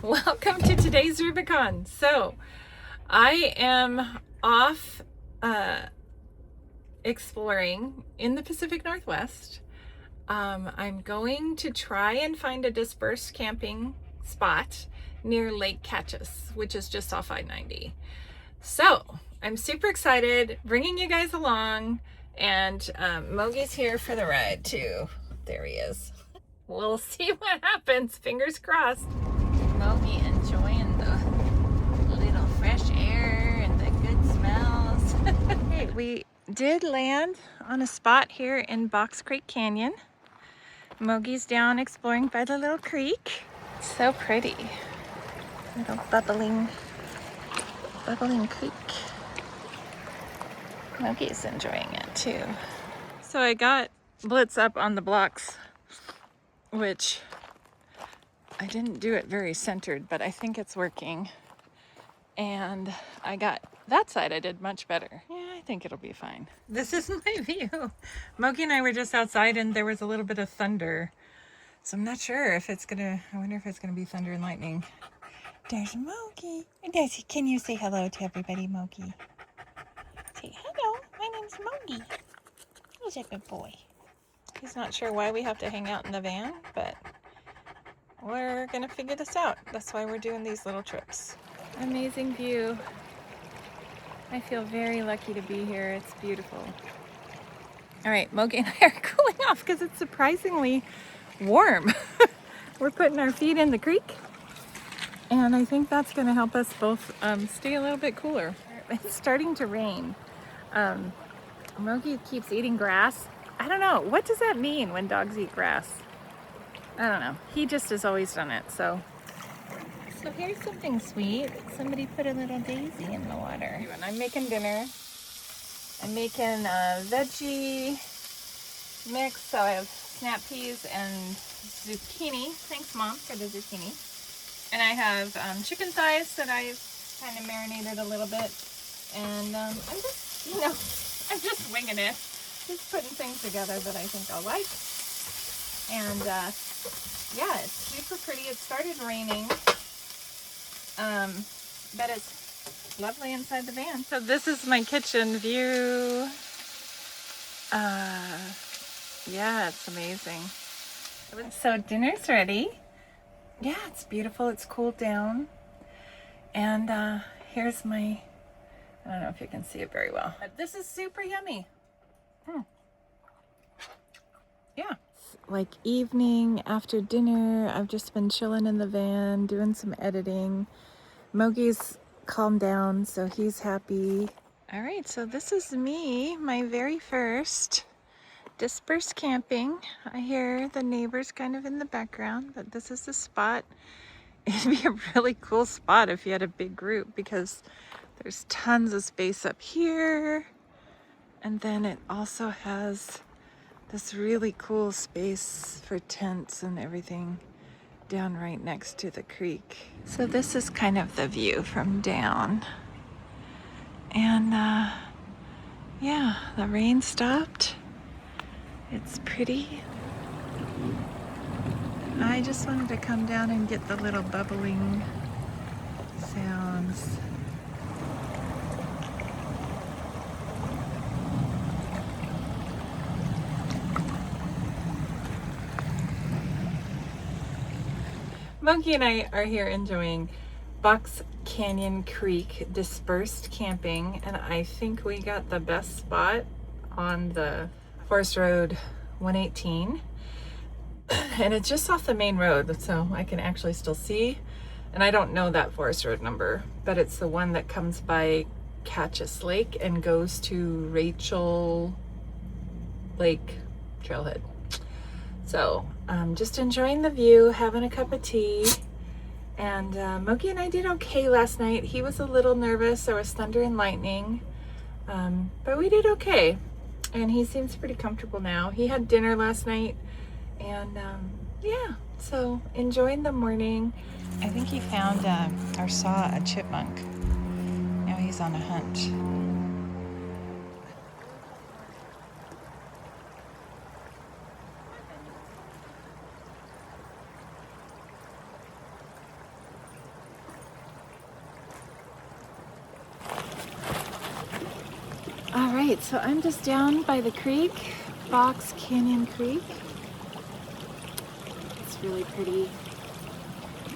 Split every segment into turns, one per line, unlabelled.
Welcome to today's Rubicon. So I am off exploring in the Pacific Northwest. I'm going to try and find a dispersed camping spot near Lake Kachess, which is just off I-90. So I'm super excited bringing you guys along, and Mogy's here for the ride too. There he is. We'll see what happens. Fingers crossed. Mogy enjoying the little fresh air and the good smells. Hey, we did land on a spot here in Box Creek Canyon. Mogy's down exploring by the little creek. It's so pretty. Little bubbling creek. Mogy's enjoying it too. So I got Blitz up on the blocks, which I didn't do it very centered, but I think it's working. And I got that side, I did much better. Yeah, I think it'll be fine. This is my view. Mogy and I were just outside and there was a little bit of thunder. So I'm not sure if it's gonna, I wonder if it's gonna be thunder and lightning. There's Mogy. Can you say hello to everybody, Mogy? Say hello, my name's Mogy. Who's a good boy? He's not sure why we have to hang out in the van, but we're gonna figure this out. That's why we're doing these little trips. Amazing view. I feel very lucky to be here. It's beautiful. All right, Mogy and I are cooling off because it's surprisingly warm. We're putting our feet in the creek, and I think that's going to help us both stay a little bit cooler. It's starting to rain. Mogy keeps eating grass. I don't know. What does that mean when dogs eat grass? I don't know. He just has always done it, so. So here's something sweet. Somebody put a little daisy in the water. And I'm making dinner. I'm making a veggie mix. So I have snap peas and zucchini. Thanks, Mom, for the zucchini. And I have chicken thighs that I've kind of marinated a little bit. And I'm just, I'm just winging it. Just putting things together that I think I'll like. And yeah, it's super pretty. It started raining. But it's lovely inside the van. So this is my kitchen view. Yeah, it's amazing. So dinner's ready. Yeah, it's beautiful. It's cooled down. And here's my, I don't know if you can see it very well. But this is super yummy. Yeah. Like evening after dinner, I've just been chilling in the van, doing some editing. Mogy's calmed down, so he's happy. All right, so this is me, my very first dispersed camping. I hear the neighbors kind of in the background, but this is the spot. It'd be a really cool spot if you had a big group because there's tons of space up here. And then it also has this really cool space for tents and everything down right next to the creek. So this is kind of the view from down. And yeah, the rain stopped. It's pretty. I just wanted to come down and get the little bubbling sounds. Mogy and I are here enjoying Box Canyon Creek dispersed camping, and I think we got the best spot on the Forest Road 118, and it's just off the main road, so I can actually still see, and I don't know that Forest Road number, but it's the one that comes by Kachess Lake and goes to Rachel Lake Trailhead. So just enjoying the view, having a cup of tea. And Mogy and I did okay last night. He was a little nervous. There was thunder and lightning, but we did okay. And he seems pretty comfortable now. He had dinner last night, and yeah, so enjoying the morning. I think he found or saw a chipmonk. Now he's on a hunt. All right, so I'm just down by the creek, Box Canyon Creek. It's really pretty.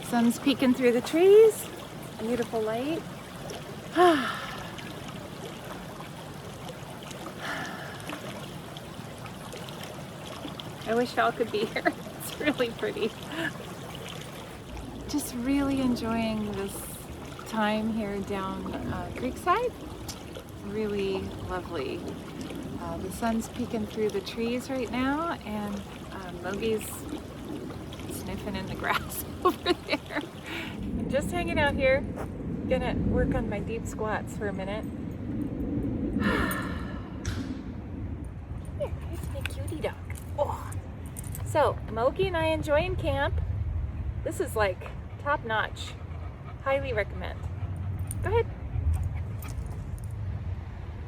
Sun's peeking through the trees. Beautiful light. I wish y'all could be here. It's really pretty. Just really enjoying this time here down Creekside. Really lovely. The sun's peeking through the trees right now, and Mogy's sniffing in the grass over there. I'm just hanging out here. Gonna work on my deep squats for a minute. Here, here's my cutie duck. Oh. So, Mogy and I enjoying camp. This is like top notch. Highly recommend. Go ahead.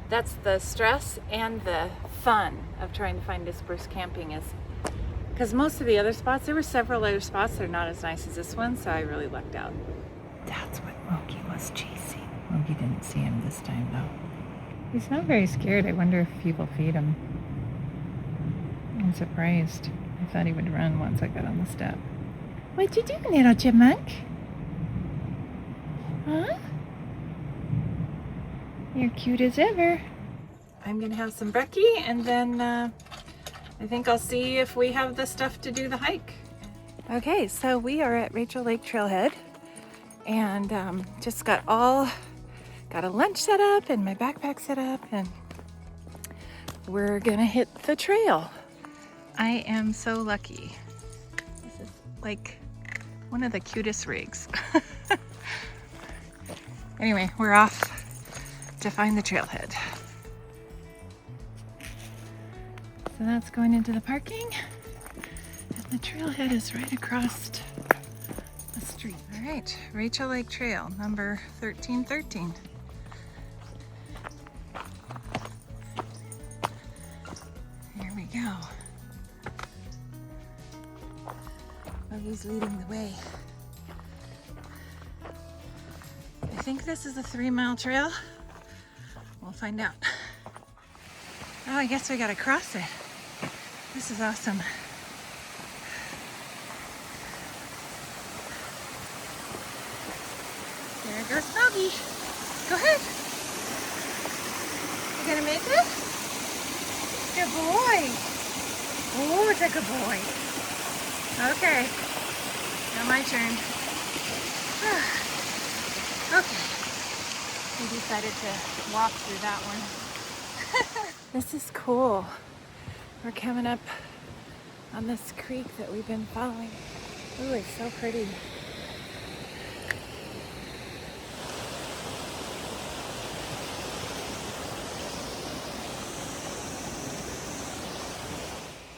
That's the stress and the fun of trying to find dispersed camping, is because most of the other spots, there were several other spots that are not as nice as this one, so I really lucked out. That's what Mogy was chasing. Mogy didn't see him this time though. He's not very scared. I wonder if people feed him. I'm surprised. I thought he would run once I got on the step. What you doing, little chipmunk? Huh? You're cute as ever. I'm gonna have some brekkie, and then I think I'll see if we have the stuff to do the hike. Okay, so we are at Rachel Lake Trailhead, and just got a lunch set up and my backpack set up, and we're gonna hit the trail. I am so lucky. This is like one of the cutest rigs. Anyway, we're off to find the trailhead. So that's going into the parking, and the trailhead is right across the street. All right, Rachel Lake Trail, number 1313. Here we go. Mogy's leading the way. I think this is a 3-mile trail. We'll find out. Oh, I guess we gotta cross it. This is awesome. There goes Mogy. Go ahead. You gonna make it? Good boy. Oh, it's a good boy. Okay. Now my turn. Okay. We decided to walk through that one. This is cool. We're coming up on this creek that we've been following. Ooh, it's so pretty.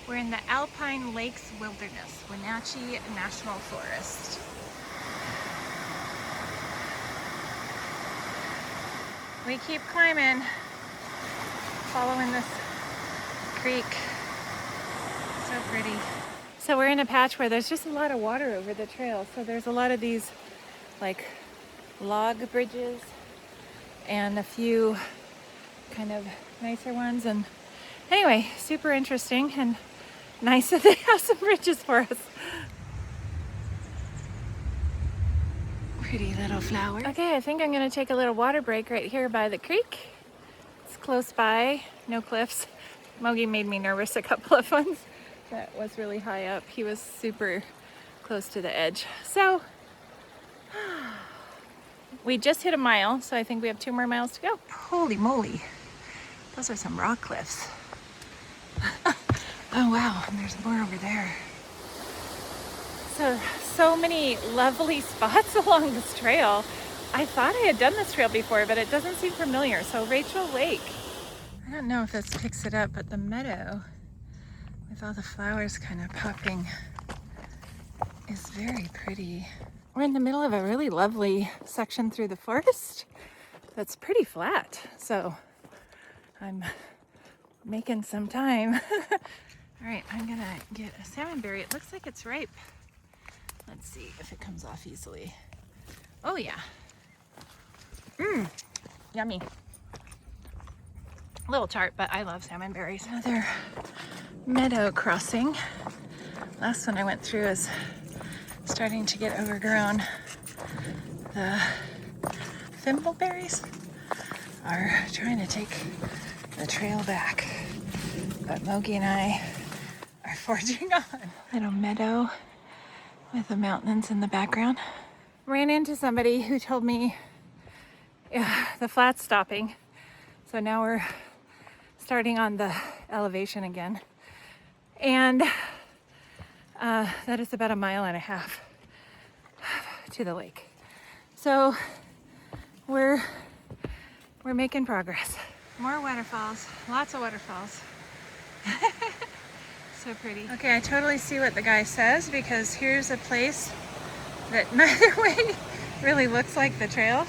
We're in the Alpine Lakes Wilderness, Wenatchee National Forest. We keep climbing, following this creek. So pretty. So we're in a patch where there's just a lot of water over the trail. So there's a lot of these like log bridges and a few kind of nicer ones. And anyway, super interesting and nice that they have some bridges for us. Pretty little flower. Okay, I think I'm gonna take a little water break right here by the creek. It's close by, no cliffs. Mogy made me nervous a couple of ones. That was really high up. He was super close to the edge. So, we just hit a mile, so I think we have 2 more miles to go. Holy moly, those are some rock cliffs. Oh wow, and there's more over there. So many lovely spots along this trail. I thought I had done this trail before, but it doesn't seem familiar. So Rachel Lake. I don't know if this picks it up, but the meadow with all the flowers kind of popping is very pretty. We're in the middle of a really lovely section through the forest that's pretty flat. So I'm making some time. All right, I'm gonna get a salmonberry. It looks like it's ripe. Let's see if it comes off easily. Oh yeah. Yummy. A little tart, but I love salmon berries. Another meadow crossing. Last one I went through is starting to get overgrown. The thimbleberries are trying to take the trail back, but Mogy and I are forging on. Little meadow with the mountains in the background. Ran into somebody who told me the flat's stopping, so now we're starting on the elevation again, and that is about 1.5 miles to the lake. So we're making progress. More waterfalls, lots of waterfalls. So pretty. Okay, I totally see what the guy says, because here's a place that neither way really looks like the trail.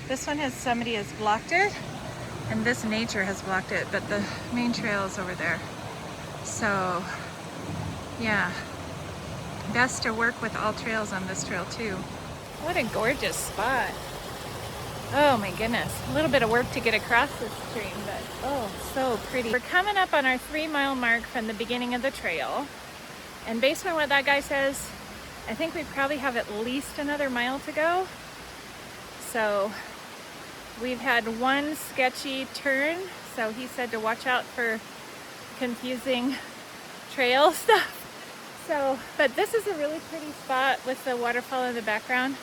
This one somebody has blocked it, and this nature has blocked it, but the main trail is over there. So yeah, best to work with all trails on this trail too. What a gorgeous spot. Oh my goodness, a little bit of work to get across this stream, but oh, so pretty. We're coming up on our 3-mile mark from the beginning of the trail, and based on what that guy says, I think we probably have at least another mile to go. So we've had one sketchy turn, so he said to watch out for confusing trail stuff. So, but this is a really pretty spot with the waterfall in the background.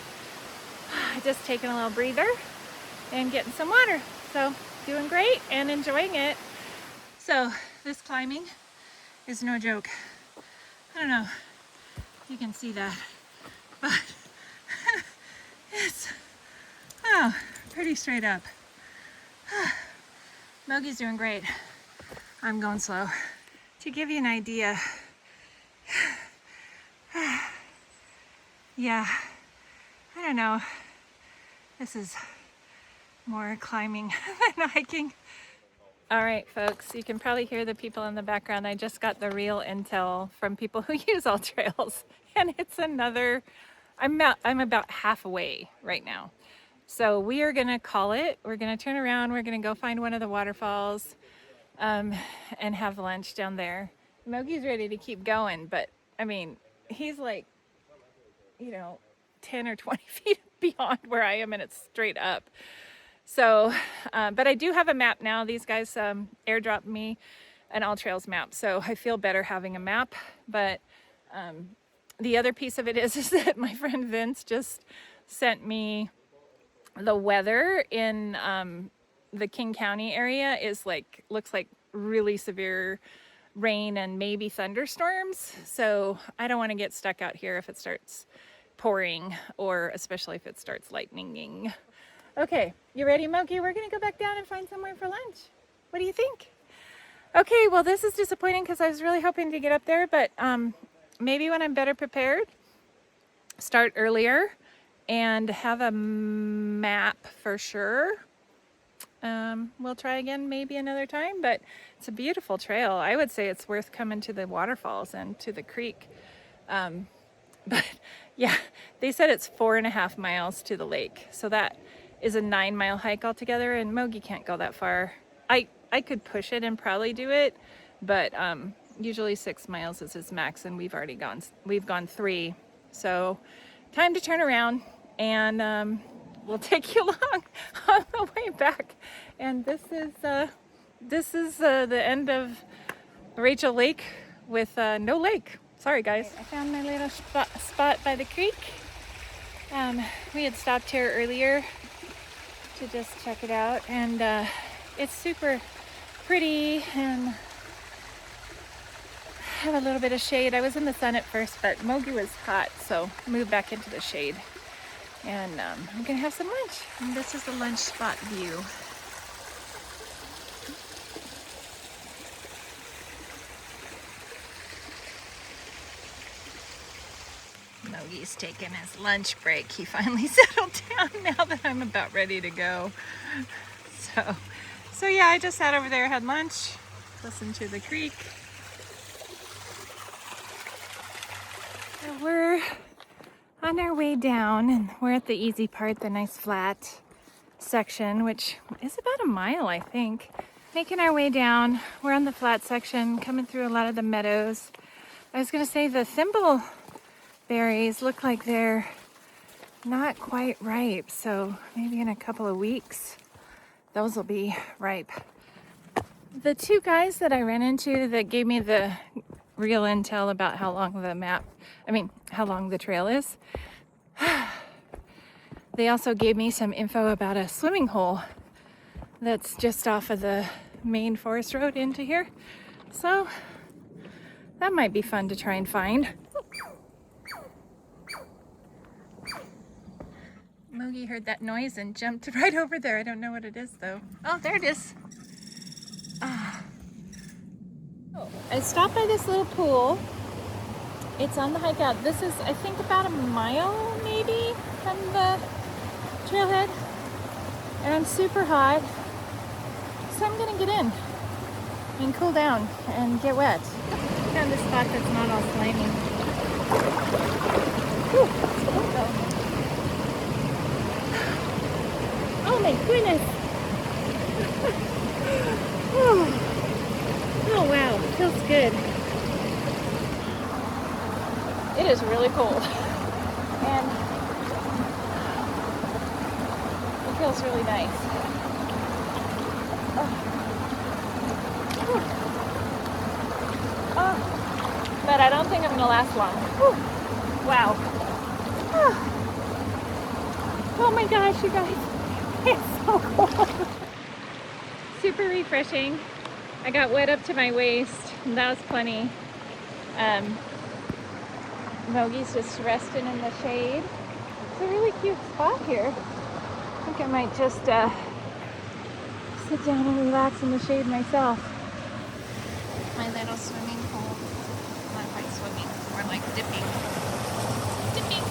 Just taking a little breather and getting some water. So doing great and enjoying it. So this climbing is no joke. I don't know if you can see that, but it's pretty straight up. Mogy's doing great. I'm going slow. To give you an idea, yeah, I don't know. This is more climbing than hiking. All right, folks, you can probably hear the people in the background. I just got the real intel from people who use all trails, and it's another, I'm about halfway right now. So we are gonna call it. We're gonna turn around. We're gonna go find one of the waterfalls and have lunch down there. Mogy's ready to keep going, but I mean, he's like, 10 or 20 feet beyond where I am, and it's straight up. So, but I do have a map now. These guys airdropped me an all trails map, so I feel better having a map. But the other piece of it is that my friend Vince just sent me the weather in the King County area is looks like really severe rain and maybe thunderstorms. So I don't want to get stuck out here if it starts pouring, or especially if it starts lightninging. Okay, you ready, Mogy? We're gonna go back down and find somewhere for lunch. What do you think? Okay, well, this is disappointing because I was really hoping to get up there, but maybe when I'm better prepared, start earlier and have a map for sure. We'll try again maybe another time, but it's a beautiful trail. I would say it's worth coming to the waterfalls and to the creek. But yeah, they said it's 4.5 miles to the lake. So that is a 9-mile hike altogether, and Mogy can't go that far. I could push it and probably do it, but usually 6 miles is his max, and we've gone 3. So time to turn around, and we'll take you along on the way back. And this is the end of Rachel Lake with no lake. Sorry guys. I found my little spot by the creek. We had stopped here earlier to just check it out, and it's super pretty and have a little bit of shade. I was in the sun at first, but Mogy was hot, so moved back into the shade. And I'm gonna have some lunch. And this is the lunch spot view. Mogy's taking his lunch break. He finally settled down now that I'm about ready to go. So yeah, I just sat over there, had lunch, listened to the creek. So we're on our way down, and we're at the easy part, the nice flat section, which is about 1 mile, I think. Making our way down. We're on the flat section, coming through a lot of the meadows. I was gonna say the thimble berries look like they're not quite ripe, so maybe in a couple of weeks those will be ripe. The two guys that I ran into that gave me the real intel about how long how long the trail is, they also gave me some info about a swimming hole that's just off of the main forest road into here. So that might be fun to try and find. Mogy heard that noise and jumped right over there. I don't know what it is though. Oh, there it is. Oh, I stopped by this little pool. It's on the hike out. This is, I think, about a mile maybe from the trailhead. And I'm super hot. So I'm gonna get in and cool down and get wet. Found a spot that's not all slimy. Whew, it's cold though. Oh my goodness! Oh wow, feels good. It is really cold. And it feels really nice. But I don't think I'm gonna last long. Wow. Oh my gosh, you guys. It's so cold. Super refreshing. I got wet up to my waist, and that was plenty. Mogy's just resting in the shade. It's a really cute spot here. I think I might just sit down and relax in the shade myself. My little swimming pool. Not quite swimming, more like dipping. Dipping.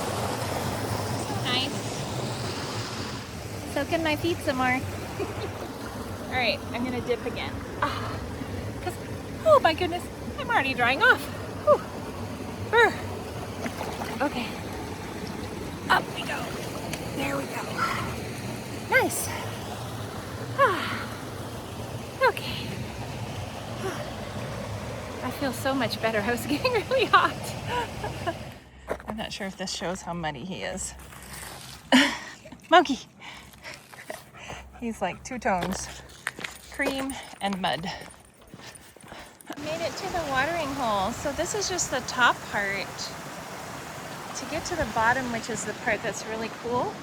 So nice. Soaking my feet some more. Alright, I'm gonna dip again. Oh my goodness, I'm already drying off. Whew. Brr. Okay. Up we go. There we go. Nice. Okay. I feel so much better. I was getting really hot. I'm not sure if this shows how muddy he is. Monkey. He's like two tones. Cream and mud. Made it to the watering hole. So this is just the top part. To get to the bottom, which is the part that's really cool,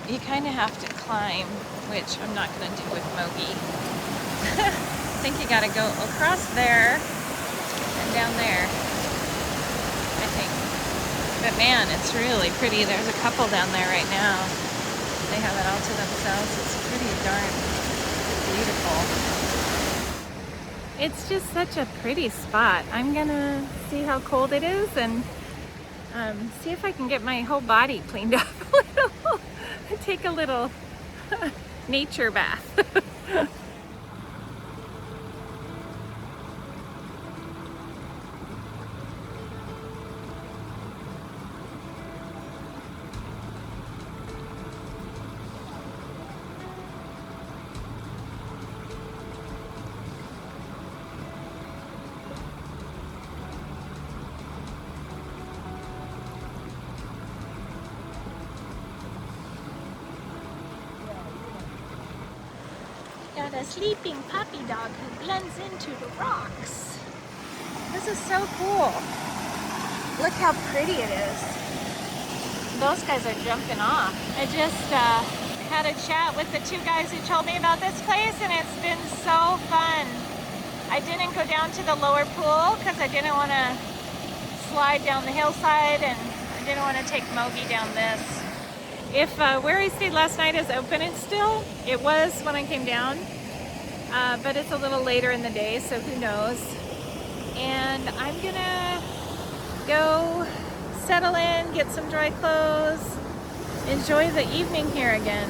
you kind of have to climb, which I'm not going to do with Mogy. I think you got to go across there and down there, I think. But man, it's really pretty. There's a couple down there right now. They have it all to themselves. It's pretty darn beautiful. It's just such a pretty spot. I'm gonna see how cold it is and see if I can get my whole body cleaned up a little. Take a little nature bath. Got a sleeping puppy dog who blends into the rocks. This is so cool. Look how pretty it is. Those guys are jumping off. I just had a chat with the two guys who told me about this place, and it's been so fun. I didn't go down to the lower pool because I didn't want to slide down the hillside, and I didn't want to take Mogy down this. If where I stayed last night is open and still, it was when I came down, but it's a little later in the day, so who knows. And I'm gonna go settle in, get some dry clothes, enjoy the evening here again.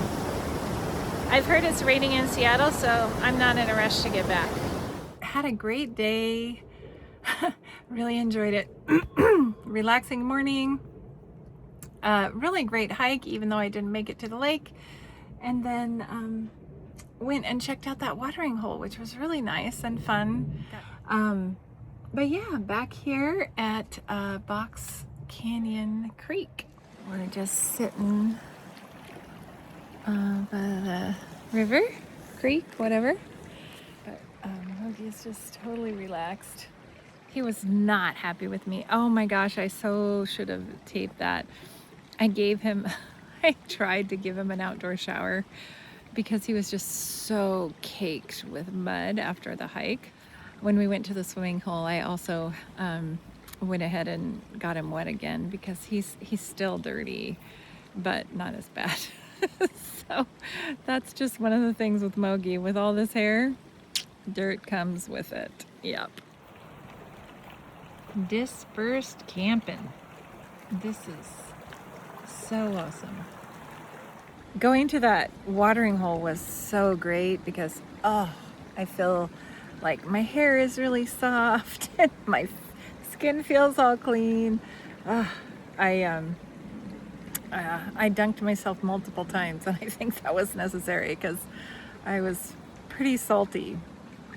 I've heard it's raining in Seattle, so I'm not in a rush to get back. Had a great day. Really enjoyed it. Relaxing morning. Really great hike, even though I didn't make it to the lake. And then went and checked out that watering hole, which was really nice and fun. But yeah, back here at Box Canyon Creek. We're just sitting by the river, creek, whatever. But Mogy is just totally relaxed. He was not happy with me. Oh my gosh, I so should have taped that. I tried to give him an outdoor shower because he was just so caked with mud after the hike. When we went to the swimming hole, I also went ahead and got him wet again because he's still dirty, but not as bad. So that's just one of the things with Mogy. With all this hair, dirt comes with it. Yep. Dispersed camping. This is so awesome. Going to that watering hole was so great because, oh, I feel like my hair is really soft and my skin feels all clean. I dunked myself multiple times, and I think that was necessary because I was pretty salty.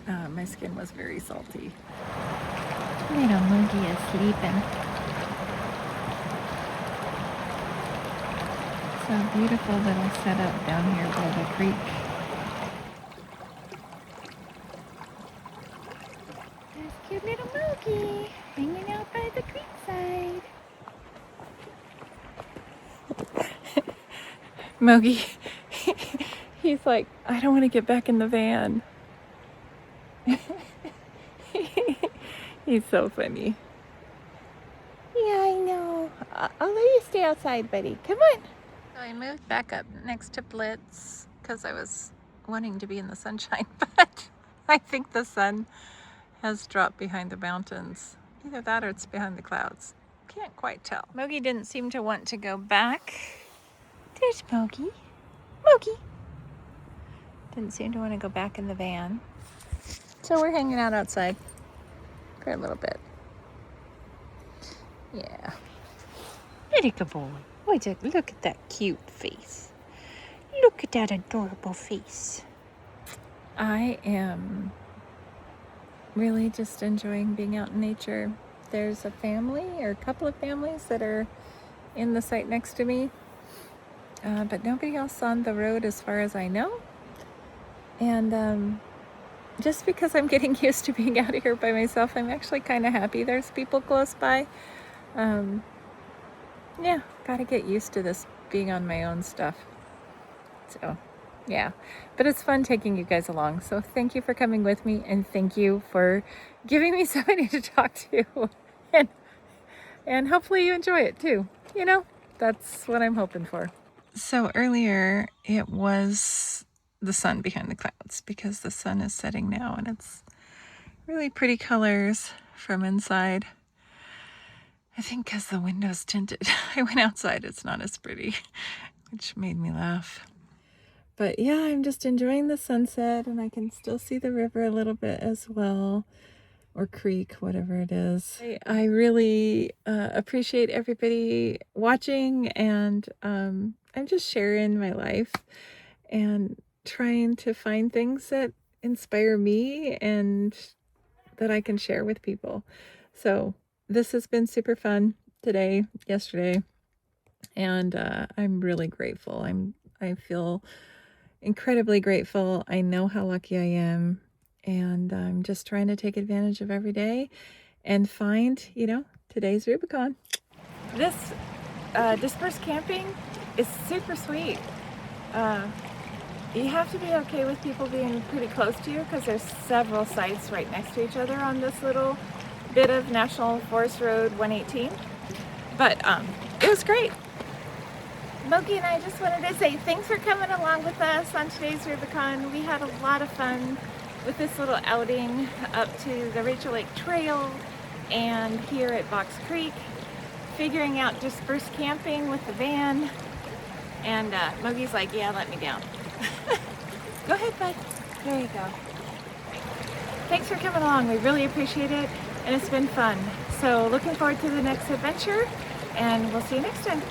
My skin was very salty. Little Mogy is sleeping. It's a beautiful little setup down here by the creek. There's cute little Mogy hanging out by the creekside. Mogy, he's like, I don't want to get back in the van. He's so funny. Yeah, I know. I'll let you stay outside, buddy. Come on. So I moved back up next to Blitz because I was wanting to be in the sunshine, but I think the sun has dropped behind the mountains. Either that or it's behind the clouds. Can't quite tell. Mogy didn't seem to want to go back. There's Mogy. Mogy. Didn't seem to want to go back in the van. So we're hanging out outside for a little bit. Yeah. Very good boy. Look at that cute face. Look at that adorable face. I am really just enjoying being out in nature. There's a family or a couple of families that are in the site next to me, but nobody else on the road as far as I know. And just because I'm getting used to being out here by myself, I'm actually kind of happy there's people close by. Yeah, gotta get used to this being on my own stuff. So, yeah. But it's fun taking you guys along. So thank you for coming with me, and thank you for giving me somebody to talk to. And hopefully you enjoy it too. You know, that's what I'm hoping for. So earlier it was the sun behind the clouds because the sun is setting now and it's really pretty colors from inside. I think because the window's tinted. I went outside, it's not as pretty, which made me laugh. But yeah, I'm just enjoying the sunset, and I can still see the river a little bit as well, or creek, whatever it is. I really appreciate everybody watching, and I'm just sharing my life and trying to find things that inspire me and that I can share with people. So this has been super fun today, yesterday, and I'm really grateful. I feel incredibly grateful. I know how lucky I am, and I'm just trying to take advantage of every day and find, you know, today's Rubicon. This dispersed camping is super sweet. You have to be okay with people being pretty close to you because there's several sites right next to each other on this little bit of National Forest Road 118, but it was great. Mogy and I just wanted to say thanks for coming along with us on today's Rubicon. We had a lot of fun with this little outing up to the Rachel Lake Trail and here at Box Creek, figuring out dispersed camping with the van, and Mogy's like, yeah, let me down. Go ahead, bud. There you go. Thanks for coming along. We really appreciate it. And it's been fun. So looking forward to the next adventure, and we'll see you next time.